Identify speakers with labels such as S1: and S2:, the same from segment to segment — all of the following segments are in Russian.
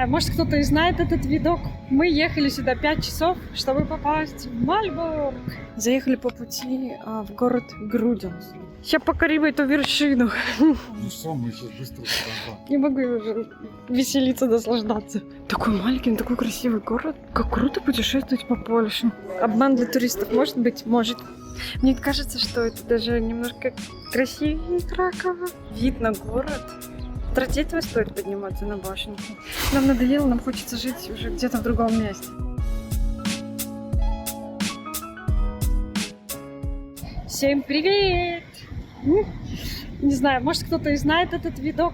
S1: Может, кто-то и знает этот видок. Мы ехали сюда 5 часов, чтобы попасть в Мальборг. Заехали по пути в город Грудинск. Сейчас покорим эту вершину.
S2: Ну что, мы сейчас быстро туда.
S1: Не могу уже веселиться, наслаждаться. Такой маленький, но такой красивый город. Как круто путешествовать по Польше. Обман для туристов может быть? Может. Мне кажется, что это даже немножко красивее Кракова. Вид на город. Ради этого стоит подниматься на башню. Нам надоело, нам хочется жить уже где-то в другом месте. Всем привет! Не знаю, может, кто-то и знает этот видок.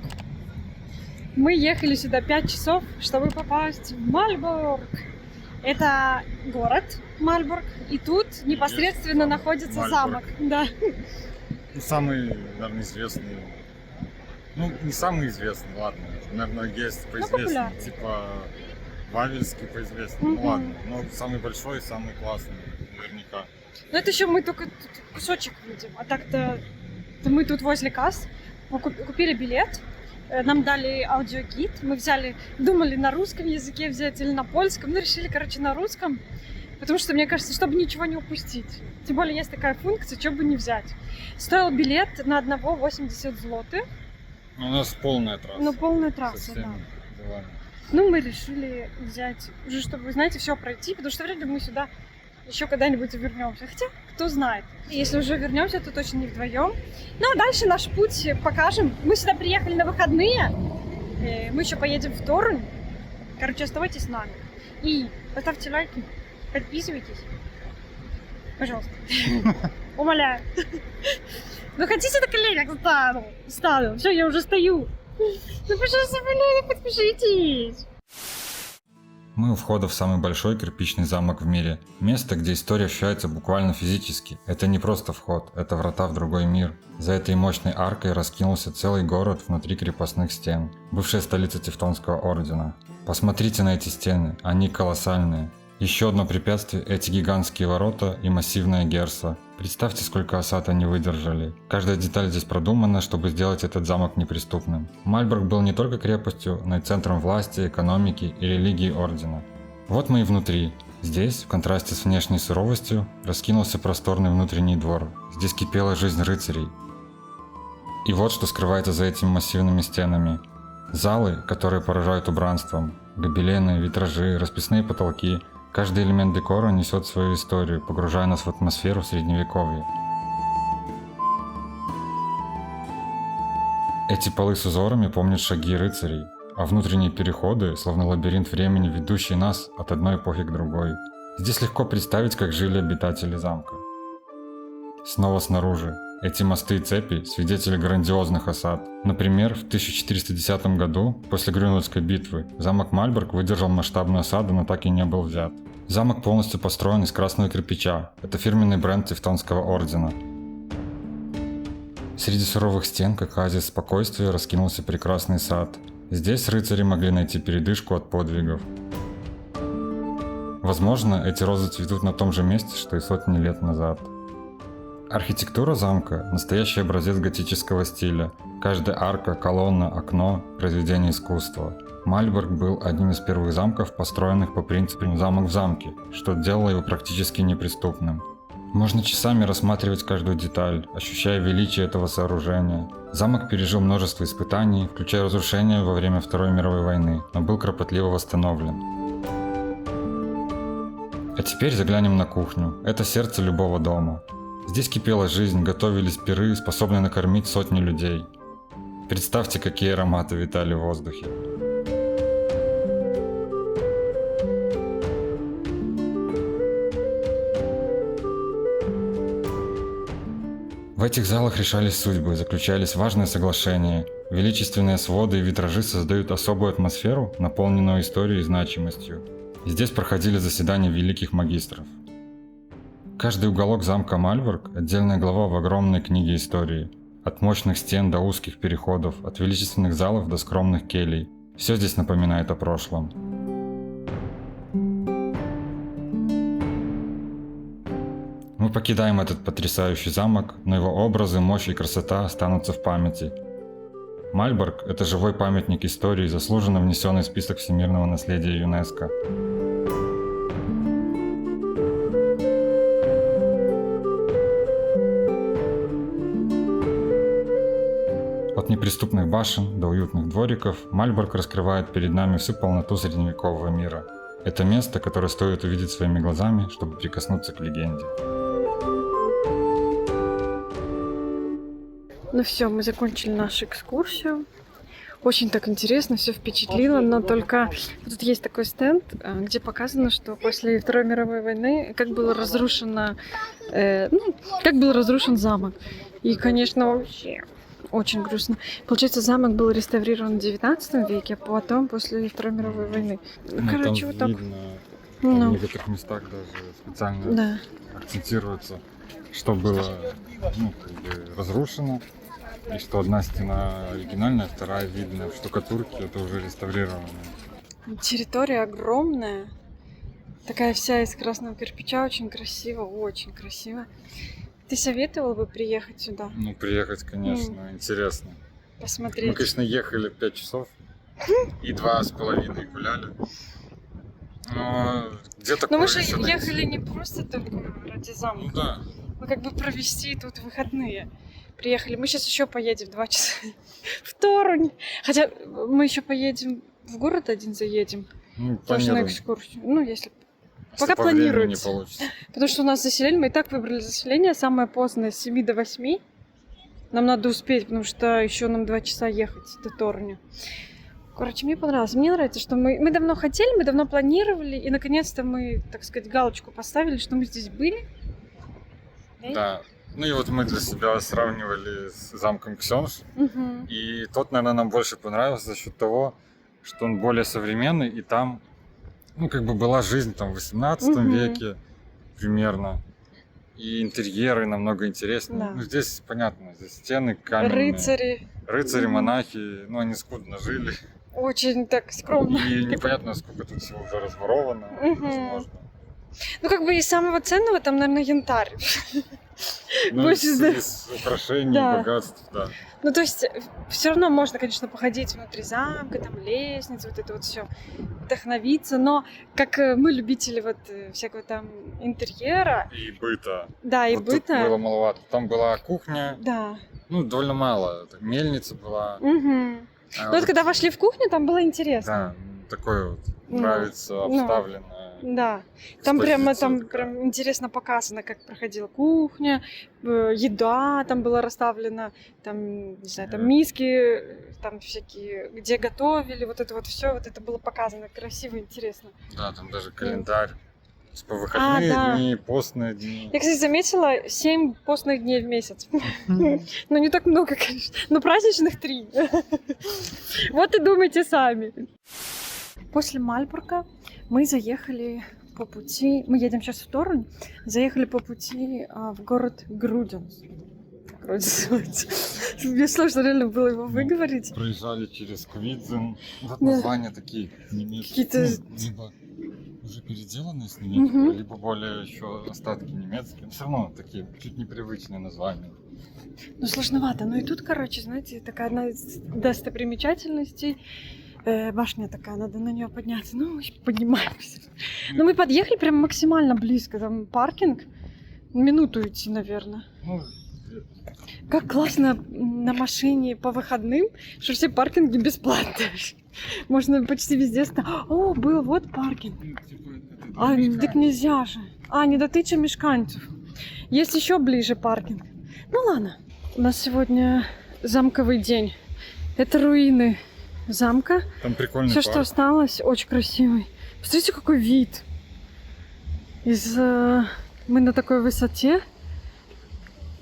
S1: Мы ехали сюда 5 часов, чтобы попасть в Мальборг. Это город Мальборг, и тут непосредственно находится
S2: Мальборг.
S1: замок. Да.
S2: Ну, самый, наверное, известный. Ну, не самый известный, ладно. Наверное, есть поизвестный,
S1: популярный.
S2: типа Вавельский поизвестный. Ну
S1: Мгм.
S2: ладно, но самый большой, самый классный, наверняка.
S1: Но это еще мы только тут кусочек видим. А так-то мы тут возле касс купили билет, нам дали аудиогид, мы взяли, думали на русском языке взять или на польском, но решили, короче, на русском, потому что, мне кажется, чтобы ничего не упустить. Тем более есть такая функция, что бы не взять. Стоил билет на одного 80 злотых,
S2: Ну, у нас полная трасса.
S1: но полная
S2: со
S1: трасса, да.
S2: всеми делами.
S1: Ну, мы решили взять, уже чтобы, знаете, все пройти, потому что вряд ли мы сюда еще когда-нибудь вернемся. Хотя, кто знает. Если уже вернемся, то точно не вдвоем. Ну, а дальше наш путь покажем. Мы сюда приехали на выходные. Мы еще поедем в Торунь. Короче, оставайтесь с нами. И поставьте лайки, подписывайтесь. Пожалуйста. Умоляю. Ну, хотите, так и я стану. Все, я уже стою. Ну, пожалуйста, подпишитесь.
S2: Мы у входа в самый большой кирпичный замок в мире. Место, где история ощущается буквально физически. Это не просто вход, это врата в другой мир. За этой мощной аркой раскинулся целый город внутри крепостных стен. Бывшая столица Тевтонского ордена. Посмотрите на эти стены, они колоссальные. Еще одно препятствие – эти гигантские ворота и массивная герса. Представьте, сколько осад они выдержали. Каждая деталь здесь продумана, чтобы сделать этот замок неприступным. Мальборг был не только крепостью, но и центром власти, экономики и религии ордена. Вот мы и внутри. Здесь, в контрасте с внешней суровостью, раскинулся просторный внутренний двор. Здесь кипела жизнь рыцарей. И вот что скрывается за этими массивными стенами. Залы, которые поражают убранством. Гобелены, витражи, расписные потолки. Каждый элемент декора несет свою историю, погружая нас в атмосферу средневековья. Эти полы с узорами помнят шаги рыцарей, а внутренние переходы, словно лабиринт времени, ведущий нас от одной эпохи к другой. Здесь легко представить, как жили обитатели замка. Снова снаружи. Эти мосты и цепи – свидетели грандиозных осад. Например, в 1410 году, после Грюнвальдской битвы, замок Мальборг выдержал масштабную осаду, но так и не был взят. Замок полностью построен из красного кирпича. Это фирменный бренд Тевтонского ордена. Среди суровых стен, как оазис спокойствия, раскинулся прекрасный сад. Здесь рыцари могли найти передышку от подвигов. Возможно, эти розы цветут на том же месте, что и сотни лет назад. Архитектура замка – настоящий образец готического стиля. Каждая арка, колонна, окно – произведение искусства. Мальборг был одним из первых замков, построенных по принципу «замок в замке», что делало его практически неприступным. Можно часами рассматривать каждую деталь, ощущая величие этого сооружения. Замок пережил множество испытаний, включая разрушения во время Второй мировой войны, но был кропотливо восстановлен. А теперь заглянем на кухню. Это сердце любого дома. Здесь кипела жизнь, готовились пиры, способные накормить сотни людей. Представьте, какие ароматы витали в воздухе. В этих залах решались судьбы, заключались важные соглашения. Величественные своды и витражи создают особую атмосферу, наполненную историей и значимостью. Здесь проходили заседания великих магистров. Каждый уголок замка Мальборг – отдельная глава в огромной книге истории. От мощных стен до узких переходов, от величественных залов до скромных келей. Все здесь напоминает о прошлом. Мы покидаем этот потрясающий замок, но его образы, мощь и красота останутся в памяти. Мальборг – это живой памятник истории, заслуженно внесенный в список всемирного наследия ЮНЕСКО. От неприступных башен до уютных двориков Мальборг раскрывает перед нами всю полноту средневекового мира. Это место, которое стоит увидеть своими глазами, чтобы прикоснуться к легенде.
S1: Ну все, мы закончили нашу экскурсию. Очень так интересно, все впечатлило, но только тут есть такой стенд, где показано, что после Второй мировой войны как было разрушено, как был разрушен замок. И, конечно, вообще очень грустно. Получается, замок был реставрирован в 19 веке, а потом после Второй мировой войны. Короче, вот так.
S2: Видно,
S1: Ну.
S2: в некоторых местах даже специально акцентируется, что было разрушено, и что одна стена оригинальная, вторая видна в штукатурке, это уже реставрировано.
S1: Территория огромная, такая вся из красного кирпича, очень красиво, очень красиво. Ты советовал бы приехать сюда?
S2: Ну, приехать, конечно, интересно.
S1: Посмотреть.
S2: Мы, конечно, ехали 5 часов и 2,5 гуляли. Но где такое
S1: Но мы же
S2: ещё найти?
S1: ехали не просто только ради замка.
S2: Ну да.
S1: Мы как бы провести тут выходные. Приехали. Мы сейчас еще поедем 2 часа в Торунь. Хотя мы еще поедем в город один заедем.
S2: Ну,
S1: Тоже на
S2: планируем.
S1: экскурсию. Ну, если
S2: Если
S1: пока
S2: по времени
S1: планируется.
S2: не получится.
S1: Потому что у нас заселение, мы и так выбрали заселение самое позднее, с 7 до 8. Нам надо успеть, потому что еще нам 2 часа ехать до Торня. Короче, мне понравилось. Мне нравится, что мы давно хотели, мы давно планировали, и наконец-то мы, так сказать, галочку поставили, что мы здесь были.
S2: Да. Ну и вот мы для себя сравнивали с замком Ксёнш.
S1: Мгм.
S2: И тот, наверное, нам больше понравился за счет того, что он более современный, и там, ну, как бы была жизнь там в 18
S1: Мгм.
S2: веке примерно. И интерьеры намного интереснее.
S1: Да.
S2: Ну, здесь понятно, здесь стены каменные.
S1: Рыцари.
S2: Рыцари,
S1: Мгм.
S2: монахи, ну, они скудно жили.
S1: Очень так скромно.
S2: И непонятно, сколько тут всего уже разворовано,
S1: Мгм.
S2: возможно.
S1: Ну, как бы из самого ценного там, наверное, янтарь.
S2: Ну,
S1: Больше
S2: из,
S1: за-
S2: из украшений,
S1: Да.
S2: богатств, да.
S1: Ну, то есть, все равно можно, конечно, походить внутри замка, там лестницы, вот это вот все, вдохновиться, но как мы любители вот всякого там интерьера,
S2: И быта.
S1: да, и
S2: Вот тут
S1: быта,
S2: было маловато. Там была кухня,
S1: да.
S2: ну, довольно мало. Так, мельница была.
S1: Мгм.
S2: А
S1: Ну, вот
S2: вот,
S1: когда вошли в кухню, там было интересно.
S2: да, такое вот
S1: Ну,
S2: нравится,
S1: ну.
S2: обставленное.
S1: Да. Там прямо
S2: Экспозиция
S1: там
S2: такая.
S1: прям интересно показано, как проходила кухня, еда там была расставлена, там, не знаю, там миски, там всякие, где готовили, вот это вот все, вот это было показано красиво, интересно.
S2: Да, там даже календарь. То есть по выходные
S1: да.
S2: дни, постные дни.
S1: Я, кстати, заметила 7 постных дней в месяц. Ну, не так много, конечно, но праздничных 3. Вот и думайте сами. После Мальборга мы заехали по пути, мы едем сейчас в Торунь, заехали по пути в город Грудинск. Как вроде называется. Мне сложно реально было его выговорить.
S2: Проезжали через Квидзен. Вот
S1: Да.
S2: названия такие немецкие.
S1: Какие-то-
S2: Ну, либо уже переделанные с немецкого,
S1: Мгм.
S2: либо более еще остатки немецкие. Но все равно такие чуть непривычные названия.
S1: Ну, сложновато. Ну и тут, короче, знаете, такая одна из достопримечательностей. Башня такая, надо на нее подняться. Ну, мы поднимаемся. Но мы подъехали прям максимально близко. Там паркинг. Минуту идти, наверное.
S2: Ну,
S1: Как классно на машине по выходным, что все паркинги бесплатные. Можно почти везде О, был вот паркинг.
S2: типа, это
S1: А,
S2: для
S1: так нельзя же. А, не дотыча мешканцев. Есть еще ближе паркинг. Ну ладно. У нас сегодня замковый день. Это руины замка.
S2: Там прикольный
S1: Все, что
S2: парк.
S1: осталось, очень красивый. Посмотрите, какой вид. Мы на такой высоте.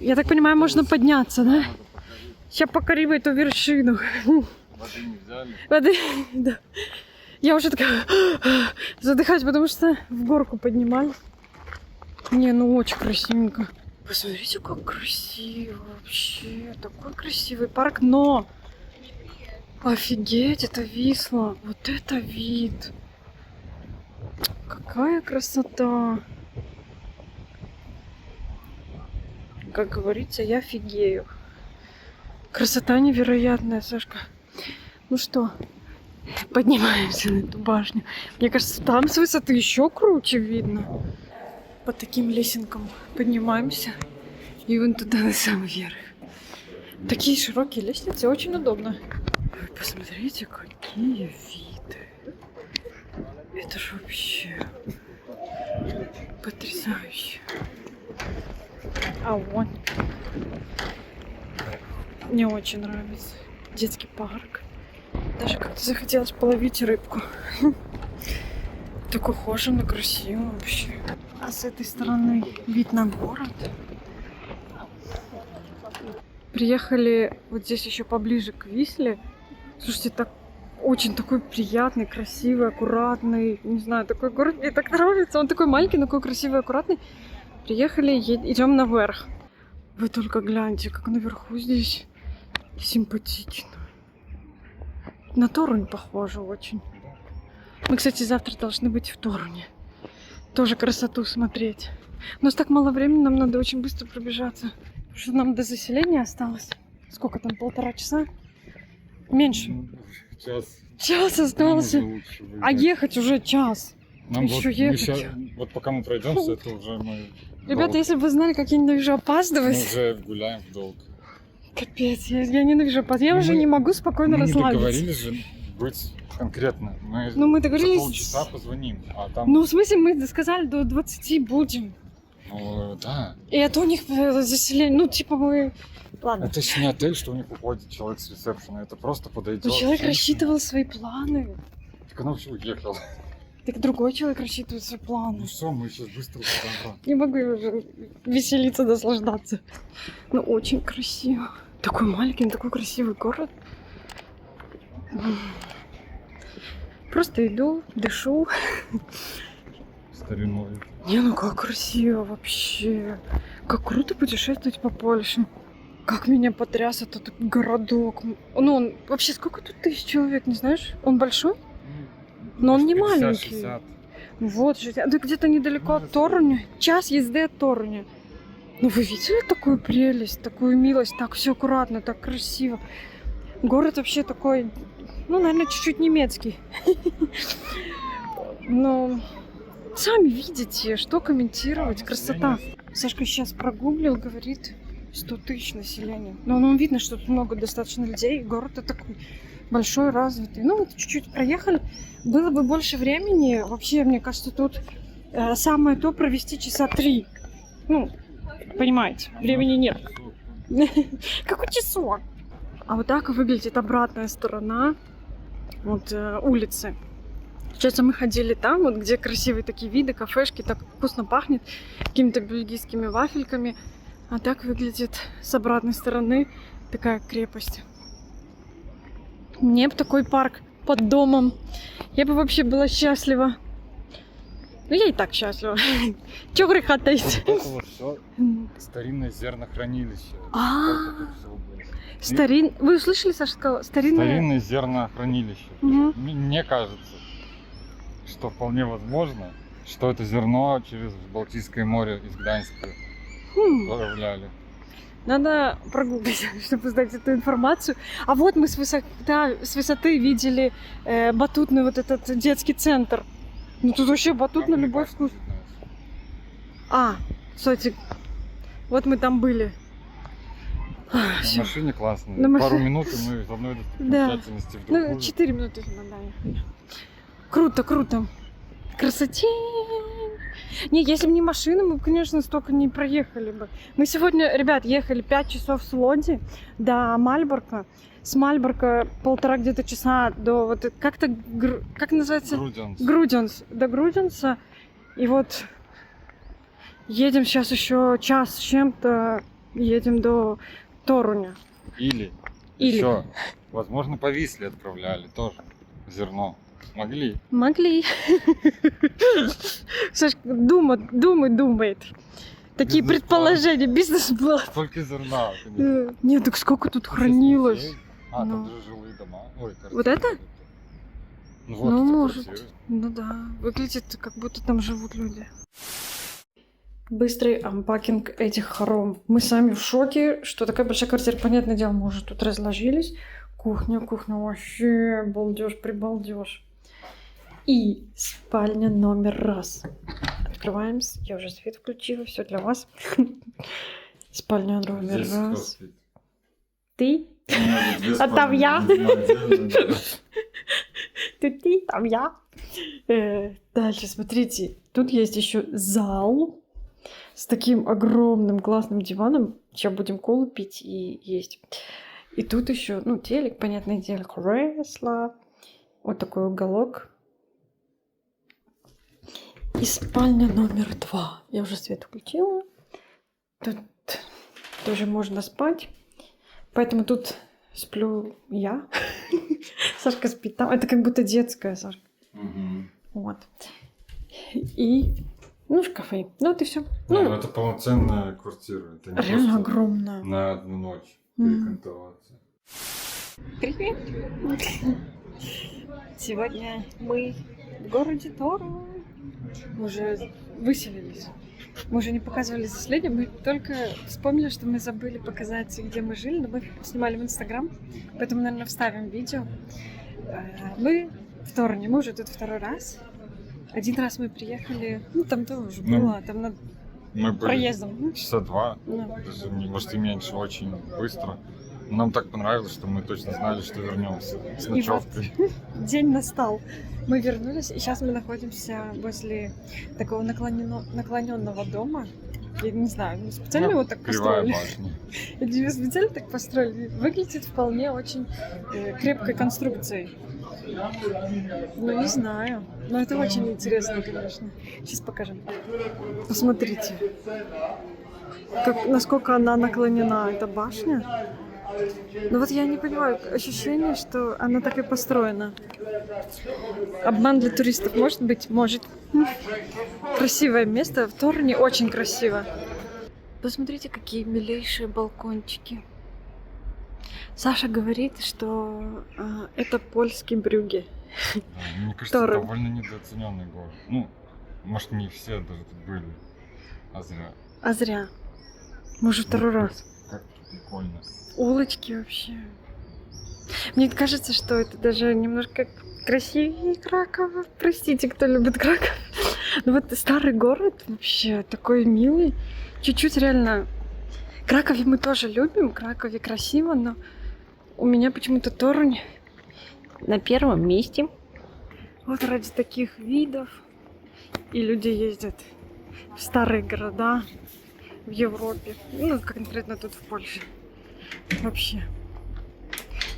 S1: Я так понимаю, можно подняться, да?
S2: Надо покорить.
S1: Сейчас покорим эту вершину.
S2: Воды не взяли.
S1: Воды, да. Я уже такая задыхаюсь, потому что в горку поднимались. Не, ну очень красивенько. Посмотрите, как красиво вообще. Такой красивый парк, но... Офигеть, это Висла. Вот это вид. Какая красота. Как говорится, я офигею. Красота невероятная, Сашка. Ну что, поднимаемся на эту башню. Мне кажется, там с высоты еще круче видно. По таким лесенкам поднимаемся. И вон туда, на самый верх. Такие широкие лестницы, очень удобно. Вы посмотрите, какие виды. Это ж вообще потрясающе. А вон. Мне очень нравится. Детский парк. Даже как-то захотелось половить рыбку. Так ухоженно, красиво вообще. А с этой стороны вид на город. Приехали вот здесь еще поближе к Висле. Слушайте, так очень такой приятный, красивый, аккуратный. Не знаю, такой город мне так нравится. Он такой маленький, но такой красивый, аккуратный. Приехали, идем наверх. Вы только гляньте, как наверху здесь симпатично. На Торунь похоже очень. Мы, кстати, завтра должны быть в Торуне. Тоже красоту смотреть. У нас так мало времени, нам надо очень быстро пробежаться. Потому что нам до заселения осталось. Сколько там, 1,5 часа? Меньше. Час остался. А ехать уже час.
S2: Нам
S1: еще
S2: вот,
S1: ехать.
S2: вот пока мы пройдемся, это уже мы...
S1: Ребята, если бы вы знали, как я ненавижу
S2: Мы
S1: опаздывать.
S2: уже гуляем в долг.
S1: Капец, я ненавижу опаздывать. Я уже не могу спокойно
S2: Мы не
S1: расслабиться.
S2: договорились же быть конкретно. Мы
S1: Ну, мы
S2: за
S1: договорились.
S2: полчаса позвоним, а там...
S1: Ну, в смысле, мы сказали, до 20 будем.
S2: Ну, да.
S1: И это у них заселение. Ну, типа мы... Ладно.
S2: Это же не отель, что у них уходит человек с ресепшена. Это просто подойдет.
S1: Но человек
S2: женщина.
S1: рассчитывал свои планы.
S2: Так она вообще уехала.
S1: Так другой человек рассчитывает свои
S2: Ну
S1: планы.
S2: все, мы сейчас быстро туда.
S1: Не могу уже веселиться, наслаждаться. Но очень красиво. Такой маленький, но такой красивый город. Просто иду, дышу.
S2: Стариной.
S1: Не, ну как красиво вообще. Как круто путешествовать по Польше. Как меня потряс этот городок. Ну, он вообще сколько тут тысяч человек, не знаешь? Он большой? Но он не
S2: 50-60.
S1: маленький. Вот же, да где-то недалеко от Торуня. Час езды от Торуня. Ну вы видели такую прелесть, такую милость? Так все аккуратно, так красиво. Город вообще такой, ну, наверное, чуть-чуть немецкий. Но сами видите, что комментировать. Красота. Сашка сейчас прогуглил, говорит, 100 тысяч населения. Но ну, видно, что тут много достаточно людей. Город такой большой, развитый. Ну, вот чуть-чуть проехали. Было бы больше времени. Вообще, мне кажется, тут самое то провести часа 3. Ну, понимаете, времени нет. Какой часок? А вот так выглядит обратная сторона вот улицы. Сейчас мы ходили там, вот где красивые такие виды, кафешки, так вкусно пахнет какими-то бельгийскими вафельками. А так выглядит с обратной стороны такая крепость. Мне бы такой парк под домом. Я бы вообще была счастлива. Ну, я и так счастлива. Чего греха таить?
S2: Вот это вот все старинное зернохранилище.
S1: Вы услышали, Саша сказала?
S2: Старинное зернохранилище.
S1: Мгм.
S2: Мне кажется, что вполне возможно, что это зерно через Балтийское море из Гданьска отправляли.
S1: Надо прогуглить, чтобы узнать эту информацию. А вот мы с высоты видели батутный вот этот детский центр. Ну тут вообще батут на любой вкус. А, кстати, вот мы там были.
S2: На
S1: Всё.
S2: машине классно.
S1: На
S2: Пару
S1: машине.
S2: минут, и мы из одной
S1: Да.
S2: достопримечательности в другую.
S1: Ну, 4 минуты надо. Круто, круто. Красотень. Не, если бы не машина, мы бы, конечно, столько не проехали бы. Мы сегодня, ребят, ехали 5 часов с Лоди до Мальборка. С Мальборка 1,5 где-то часа до вот как-то, как называется?
S2: Грудянс.
S1: Грудянс. До Грудянса. И вот едем сейчас еще час с чем-то, едем до Торуня.
S2: Или. Еще, возможно, по Висле отправляли тоже зерно. Могли.
S1: Могли. Сашка думает. Такие
S2: Бизнес-план.
S1: предположения, бизнес-план.
S2: Только зерна. конечно.
S1: Нет, так сколько тут хранилось.
S2: Музей. А,
S1: Ну.
S2: там же жилые дома. Ой, квартиры.
S1: Вот это?
S2: Ну вот,
S1: Ну,
S2: это
S1: может.
S2: квартиры.
S1: Ну да, выглядит, как будто там живут люди. Быстрый ампакинг этих хором. Мы сами в шоке, что такая большая квартира. Понятное дело, мы уже тут разложились. Кухня вообще балдеж, прибалдеж. И спальня номер раз. Открываем. Я уже свет включила, все для вас. Спальня номер раз. Ты? А там я? Ты, там я. Дальше, смотрите. Тут есть еще зал с таким огромным классным диваном. Сейчас будем колу пить и есть. И тут еще, ну, телек, понятное дело, кресло. Вот такой уголок. И спальня номер 2. Я уже свет включила. Тут тоже можно спать. Поэтому тут сплю я. Сашка спит там. Это как будто детская, Сашка. Вот. И, ну, шкафы. Ну, вот и все.
S2: Ну, это полноценная квартира. Это не
S1: реально огромная.
S2: На одну ночь перекантоваться.
S1: Привет! Сегодня мы в городе Торо. Мы уже выселились. Мы уже не показывали последнее. Мы только вспомнили, что мы забыли показать, где мы жили. Но мы снимали в Инстаграм. Поэтому, наверное, вставим видео. Мы в Торне. Мы уже тут второй раз. Один раз мы приехали. Ну, там тоже было. Там над
S2: мы были
S1: проездом.
S2: Часа 2.
S1: Ну.
S2: Даже, может, и меньше. Очень быстро. Нам так понравилось, что мы точно знали, что вернемся с ночевкой.
S1: Вот день настал. Мы вернулись, и сейчас мы находимся возле такого наклоненного дома. Я не знаю, мы специально его так построили. Или специально так построили. Выглядит вполне очень крепкой конструкцией. Ну, не знаю. Но это очень интересно, конечно. Сейчас покажем. Посмотрите, насколько она наклонена, эта башня. Ну вот я не понимаю, ощущение, что она так и построена. Обман для туристов может быть? Может. Красивое место. В Торне очень красиво. Посмотрите, какие милейшие балкончики. Саша говорит, что это польский Брюгге.
S2: Мне кажется, это довольно недооцененный город. Ну, может, не все даже тут были. А зря.
S1: А зря. Мы уже второй раз.
S2: Как прикольно.
S1: Улочки вообще. Мне кажется, что это даже немножко красивее Кракова. Простите, кто любит Краков. Но вот старый город вообще такой милый. Чуть-чуть реально. Кракове мы тоже любим. Кракове красиво, но у меня почему-то Торунь на первом месте. Вот ради таких видов. И люди ездят в старые города в Европе. Ну, конкретно тут в Польше. Вообще.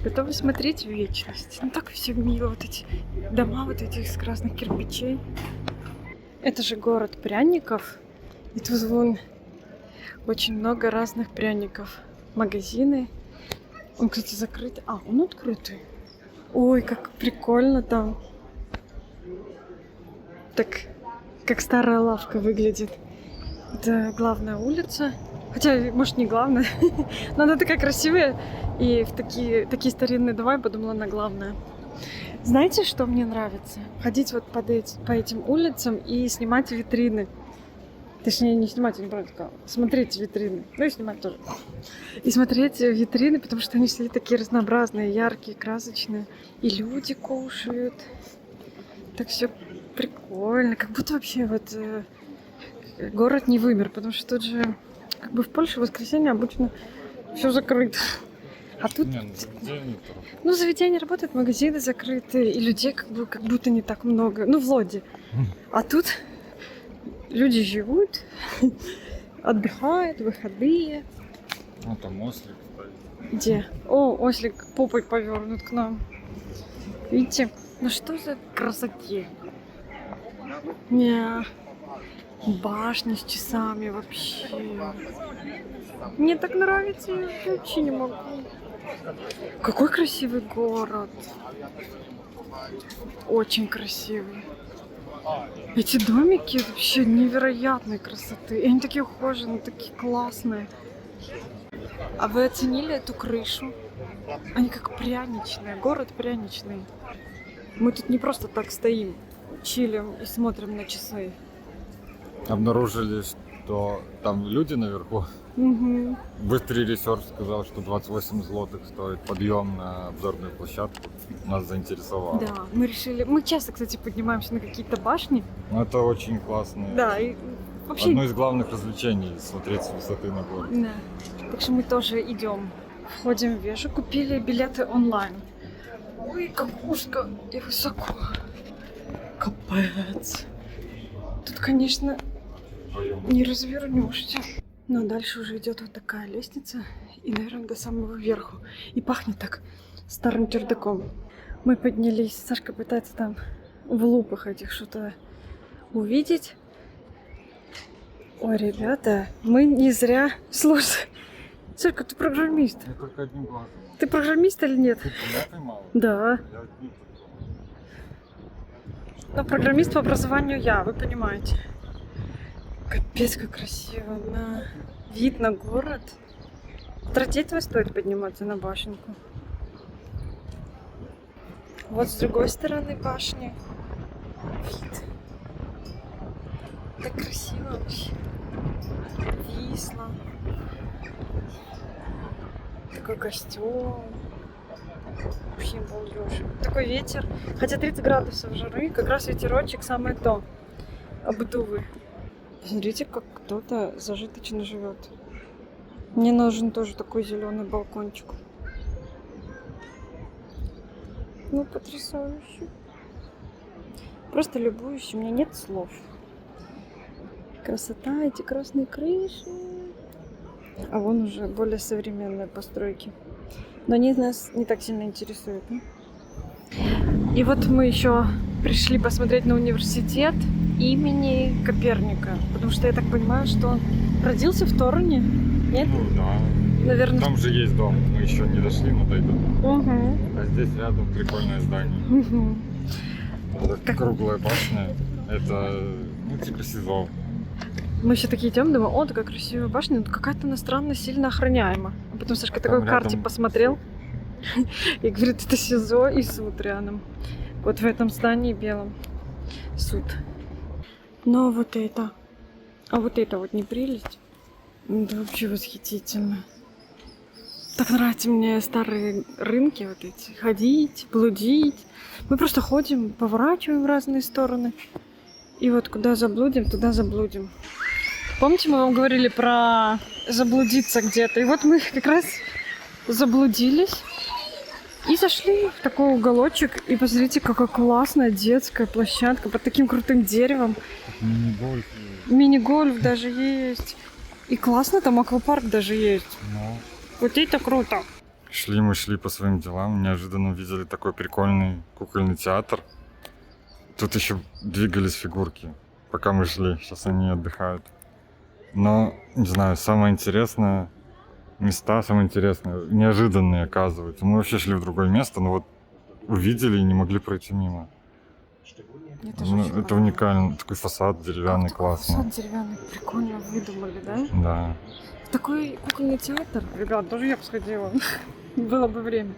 S1: Готовы смотреть в вечность. Ну так все мило. Вот эти дома вот этих из красных кирпичей. Это же город пряников. И тут вон очень много разных пряников. Магазины. Он, кстати, закрытый. А, он открытый. Ой, как прикольно там. Так, как старая лавка выглядит. Это главная улица. Хотя, может, не главная. Но она такая красивая. И в такие старинные дома я подумала, она главная. Знаете, что мне нравится? Ходить вот по этим улицам и снимать витрины. Точнее, не снимать, не брать камеру. Смотреть витрины. Ну и снимать тоже. И смотреть витрины, потому что они все такие разнообразные, яркие, красочные. И люди кушают. Так все прикольно. Как будто вообще вот город не вымер. Потому что тут же, как бы в Польше в воскресенье обычно все закрыто. А тут... Ну, заведения работают, магазины закрыты. И людей как будто не так много. Ну, в Лоде. А тут... Люди живут, отдыхают, выходные.
S2: Ну, там ослик стоит.
S1: Где? О, ослик попой повернут к нам. Видите? Ну что за красоте? Не, башни с часами вообще. Мне так нравится, я вообще не могу. Какой красивый город. Очень красивый. Эти домики вообще невероятной красоты. И они такие ухоженные, такие классные. А вы оценили эту крышу? Они как пряничные, город пряничный. Мы тут не просто так стоим, чилим и смотрим на часы.
S2: Обнаружили то там люди наверху.
S1: Мгм.
S2: Быстрый ресерч сказал, что 28 злотых стоит подъем на обзорную площадку. Нас заинтересовало.
S1: Да, мы решили... Мы часто, кстати, поднимаемся на какие-то башни.
S2: Ну, это очень классно.
S1: Да, и вообще...
S2: Одно из главных развлечений — смотреть с высоты на город.
S1: Да. Так что мы тоже идем. Входим в вежу, купили билеты онлайн. Ой, как узко и высоко. Капец. Тут, конечно, не развернешься. Но дальше уже идет вот такая лестница. И, наверное, до самого верху. И пахнет так старым чердаком. Мы поднялись. Сашка пытается там в лупах этих что-то увидеть. Ой, ребята, мы не зря... Слушай, Сашка, ты программист.
S2: Я только одним глазом.
S1: Ты программист или нет?
S2: Ты меня поймала?
S1: Да.
S2: Я одним только.
S1: Но программист по образованию я, вы понимаете. Капец, как красиво. На вид на город. Ради этого стоит подниматься на башенку. Вот с другой стороны башни. Вид. Так красиво вообще. Висло. Такой костюм. Вообще балдеж. Такой ветер. Хотя 30 градусов жары, как раз ветерочек самое то. Обдувы. Смотрите, как кто-то зажиточно живет. Мне нужен тоже такой зеленый балкончик. Ну, потрясающе. Просто любуюсь, у меня нет слов. Красота, эти красные крыши. А вон уже более современные постройки. Но они нас не так сильно интересуют. Да? И вот мы еще пришли посмотреть на университет имени Коперника. Потому что я так понимаю, что он родился в Торуне. Нет?
S2: Ну да.
S1: Наверное.
S2: Там же есть дом. Мы еще не дошли, но дойдем.
S1: Угу.
S2: А здесь рядом прикольное здание.
S1: Угу.
S2: Это круглая башня. Это, ну, типа СИЗО.
S1: Мы еще такие идем, думаем, о, такая красивая башня, но какая-то она странно сильно охраняема. А потом Сашка
S2: Там
S1: такой карте
S2: рядом
S1: посмотрел и говорит, это СИЗО и суд рядом. Вот в этом здании белом суд. Но вот это, а вот это вот не прелесть? Это вообще восхитительно. Так нравятся мне старые рынки вот эти. Ходить, блудить. Мы просто ходим, поворачиваем в разные стороны. И вот куда заблудим, туда заблудим. Помните, мы вам говорили про заблудиться где-то? И вот мы как раз заблудились и зашли в такой уголочек. И посмотрите, какая классная детская площадка под таким крутым деревом.
S2: Мини-гольф.
S1: Мини-гольф даже есть. И классно, там аквапарк даже есть.
S2: Ну.
S1: Вот это круто.
S2: Мы шли по своим делам, неожиданно увидели такой прикольный кукольный театр. Тут еще двигались фигурки, пока мы шли. Сейчас они отдыхают. Но, не знаю, самое интересное, места самые интересные, неожиданные оказываются. Мы вообще шли в другое место, но вот увидели и не могли пройти мимо. Это уникально. Такой фасад деревянный, классный.
S1: Фасад деревянный, прикольно выдумали, да?
S2: Да.
S1: Такой кукольный театр, ребят, тоже я бы сходила. Было бы время.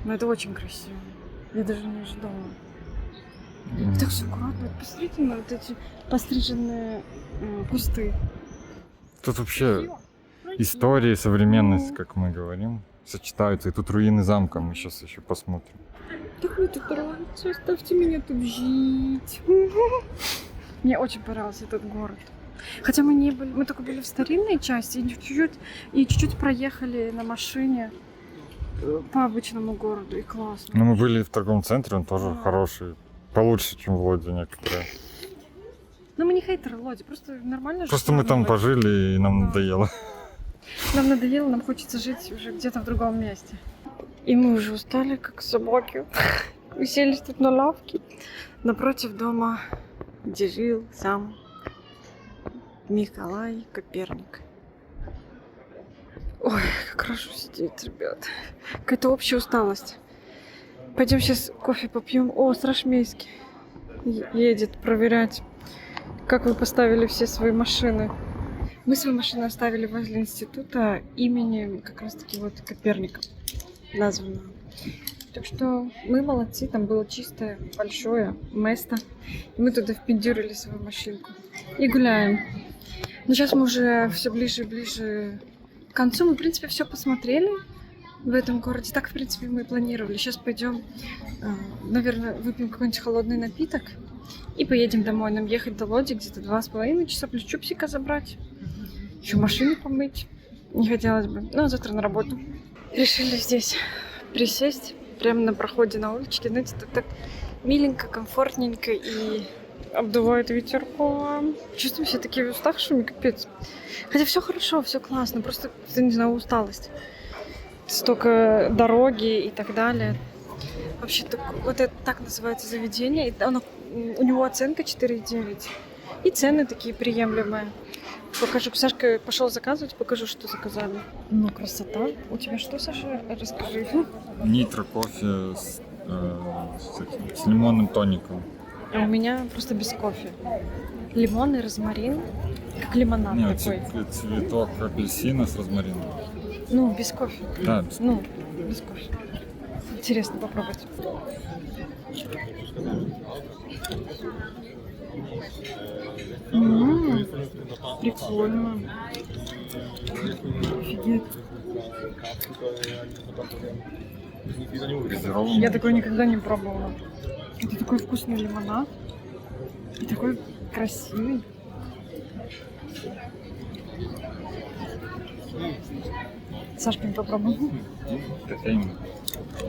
S1: Но это очень красиво. Я даже не ожидала. Так все аккуратно. Посмотрите на вот эти постриженные кусты.
S2: Тут вообще история и современность, как мы говорим, сочетаются. И тут руины замка, мы сейчас еще посмотрим.
S1: Так мне тут нравится, оставьте меня тут жить. Мне очень понравился этот город. Хотя мы не были, мы только были в старинной части и чуть-чуть проехали на машине по обычному городу, и классно.
S2: Ну, мы были в торговом центре, он тоже хороший, получше, чем в Лоде некоторые.
S1: Ну, мы не хейтеры Лоди, просто нормально.
S2: Просто мы там пожили, и нам надоело.
S1: Нам надоело, нам хочется жить уже где-то в другом месте. И мы уже устали, как собаки. Уселись тут на лавке напротив дома, где жил сам Николай Коперник. Ой, как хорошо сидеть, ребят. Какая-то общая усталость. Пойдем сейчас кофе попьем. О, Страшмейский едет проверять, как вы поставили все свои машины. Мы свои машины оставили возле института имени как раз-таки вот Коперника названного. Так что мы молодцы, там было чистое, большое место. И мы туда впендюрили свою машинку. И гуляем. Но сейчас мы уже все ближе и ближе к концу. Мы, в принципе, все посмотрели в этом городе. Так, в принципе, мы и планировали. Сейчас пойдем, наверное, выпьем какой-нибудь холодный напиток и поедем домой. Нам ехать до Лоди где-то 2,5 часа, плюс чупсика забрать. Еще машину помыть. Не хотелось бы. Ну, а завтра на работу. Решили здесь присесть, прямо на проходе на уличке. Знаете, тут так миленько, комфортненько и обдувает ветерком. Чувствуем себя такими уставшими, капец. Хотя все хорошо, все классно, просто, не знаю, усталость. Столько дороги и так далее. Вообще, вот это так называется заведение. У него оценка 4,9. И цены такие приемлемые. Покажу. Сашка пошел заказывать, покажу, что заказали. Ну, красота. У тебя что, Саша? Расскажи.
S2: Нитро кофе с лимонным тоником.
S1: А у меня просто без кофе. Лимон и розмарин. Как лимонад
S2: Нет,
S1: такой.
S2: цветок апельсина с розмарином.
S1: Ну, без кофе.
S2: Да, без
S1: Ну, без кофе. Интересно попробовать. Прикольно. Офигеть.
S2: газированный.
S1: Я такой никогда не пробовала. Это такой вкусный лимонад. И такой красивый. Сашка, не попробуй.
S2: Кофейный.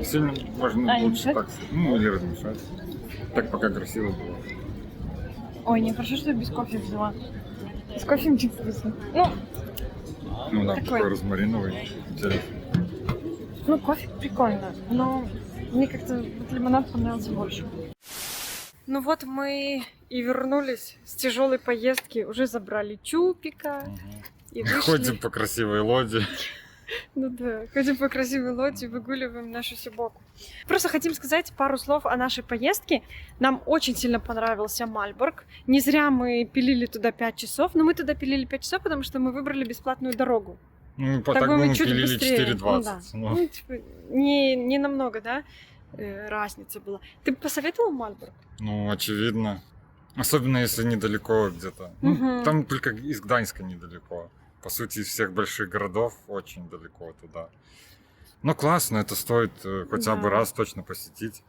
S2: Сильно можно
S1: А, не
S2: лучше
S1: мешать?
S2: так, ну или размешать. Так пока красиво было.
S1: Ой, не, хорошо, что я без кофе взяла. С кофе не вкусно. Ну,
S2: Ну да,
S1: такой.
S2: такой розмариновый. Интересно.
S1: ну, кофе прикольно, но мне как-то вот лимонад понравился больше. Ну вот мы и вернулись с тяжелой поездки. Уже забрали чупика и вышли.
S2: Ходим по красивой лоди.
S1: Ну да, ходим по красивой лоди, выгуливаем нашу собаку. Просто хотим сказать пару слов о нашей поездке. Нам очень сильно понравился Мальборг. Не зря мы пилили туда 5 часов, но мы туда пилили 5 часов, потому что мы выбрали бесплатную дорогу.
S2: Ну,
S1: Так
S2: так
S1: бы
S2: бы
S1: мы
S2: мы
S1: чуть
S2: пилили
S1: быстрее.
S2: 4,20.
S1: Ну да.
S2: Ну,
S1: Ну, типа, не намного, да, разница была. Ты бы посоветовал Мальборг?
S2: ну, очевидно. Особенно если недалеко где-то. Ну,
S1: Мгм.
S2: там только из Гданьска недалеко. По сути, из всех больших городов очень далеко туда. Ну, классно, это стоит хотя бы
S1: Да.
S2: раз точно посетить.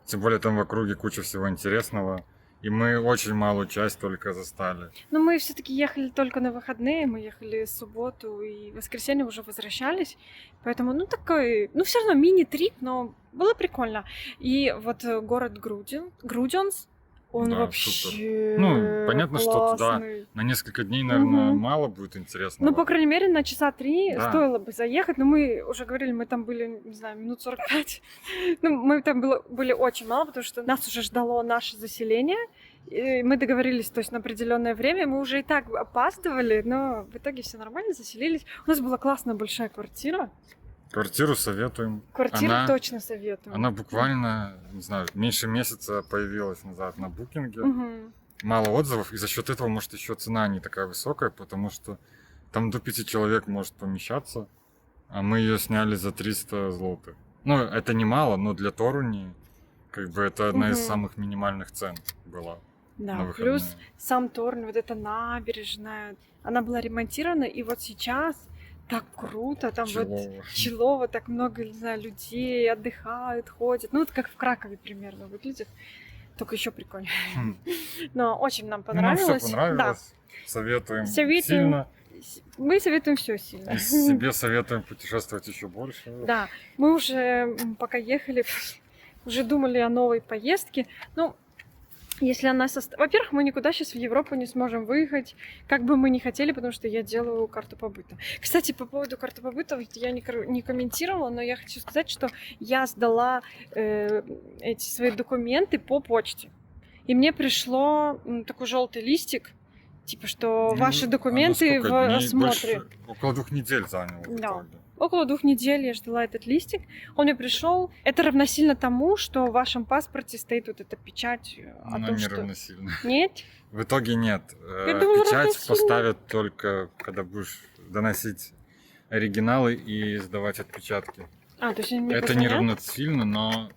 S2: Тем более там в округе куча всего интересного. И мы очень малую часть только застали.
S1: Но мы все-таки ехали только на выходные, мы ехали в субботу и в воскресенье уже возвращались, поэтому, ну, такой, ну, все равно мини-трип, но было прикольно. И вот город Грудзенс, он
S2: Да,
S1: вообще
S2: Ну, понятно, что туда
S1: классный.
S2: на несколько дней, наверное,
S1: Мгм.
S2: мало будет интересно.
S1: Ну, по крайней мере, на часа 3
S2: Да.
S1: стоило бы заехать. Но мы уже говорили, мы там были, не знаю, минут 45. Ну, мы там были очень мало, потому что нас уже ждало наше заселение. И мы договорились, то есть на определенное время. Мы уже и так опаздывали, но в итоге все нормально, заселились. У нас была классная большая квартира.
S2: Квартиру советуем.
S1: Квартиру
S2: Она-
S1: точно советую.
S2: Она буквально, не знаю, меньше месяца появилась назад на букинге.
S1: Мгм.
S2: Мало отзывов, и за счет этого, может, еще цена не такая высокая, потому что там до 5 человек может помещаться, а мы ее сняли за 300 злотых. Ну, это немало, но для Торуни, как бы, это одна из
S1: Мгм.
S2: самых минимальных цен была на
S1: Да,
S2: выходные.
S1: плюс сам Торн, вот эта набережная, она была ремонтирована, и вот сейчас так круто, там вот
S2: Чилово.
S1: Чилово, так много, не знаю, людей отдыхают, ходят. Ну, вот как в Кракове примерно выглядит, только еще прикольнее.
S2: Хм.
S1: Но очень нам
S2: Ну, нам
S1: понравилось.
S2: все понравилось. Советуем
S1: Советуем.
S2: сильно.
S1: Да, мы советуем все сильно.
S2: И себе советуем путешествовать еще больше.
S1: Да, мы уже пока ехали, уже думали о новой поездке. Ну, если она Во-первых, мы никуда сейчас в Европу не сможем выехать, как бы мы ни хотели, потому что я делаю карту побыта. Кстати, по поводу карты побыта я не комментировала, но я хочу сказать, что я сдала эти свои документы по почте. И мне пришло такой желтый листик, типа, что
S2: Ну,
S1: ваши
S2: а
S1: документы
S2: насколько
S1: в
S2: дней?
S1: осмотре.
S2: Больше- около 2 недель заняло. в
S1: Да.
S2: итоге.
S1: Около 2 недель я ждала этот листик. Он мне пришел. Это равносильно тому, что в вашем паспорте стоит вот эта печать о
S2: Но
S1: том,
S2: не
S1: что...
S2: равносильно.
S1: Нет?
S2: В итоге нет.
S1: Я думала,
S2: Печать
S1: равносильно.
S2: поставят только, когда будешь доносить оригиналы и сдавать отпечатки.
S1: А, то есть они мне
S2: Это не
S1: позвонят?
S2: равносильно, но...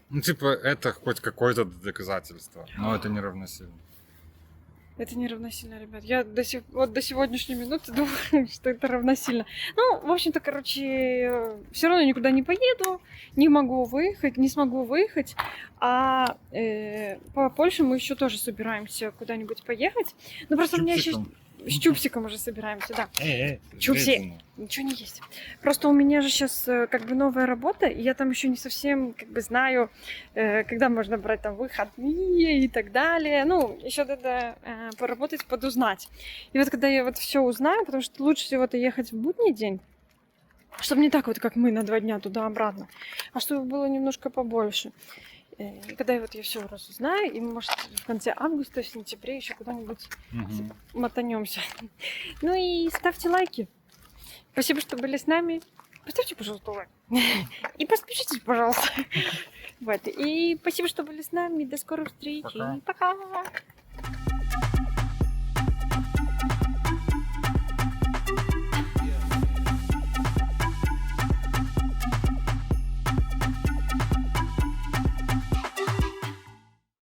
S2: Ну, типа, это хоть какое-то доказательство, но это не равносильно.
S1: Это не равносильно, ребят. Я вот до сегодняшней минуты думаю, что это равносильно. Ну, в общем-то, короче, все равно никуда не поеду, не могу выехать, не смогу выехать. А по Польше мы еще тоже собираемся куда-нибудь поехать. Ну, просто у меня еще... С Чупсиком уже собираемся, да. Чупси. Ничего не есть. Просто у меня же сейчас как бы новая работа, и я там еще не совсем как бы знаю, когда можно брать там выходные и так далее. Ну, еще надо поработать, подузнать. И вот когда я вот все узнаю, потому что лучше всего-то ехать в будний день, чтобы не так вот, как мы, на 2 дня туда-обратно, а чтобы было немножко побольше. И когда я все разузнаю, и, может, в конце августа, в сентябре еще куда-нибудь мотанемся. Ну и ставьте лайки. Спасибо, что были с нами. Поставьте, пожалуйста, лайк. И подпишитесь, пожалуйста. Вот. И спасибо, что были с нами. До скорых встреч.
S2: Пока.
S1: И пока.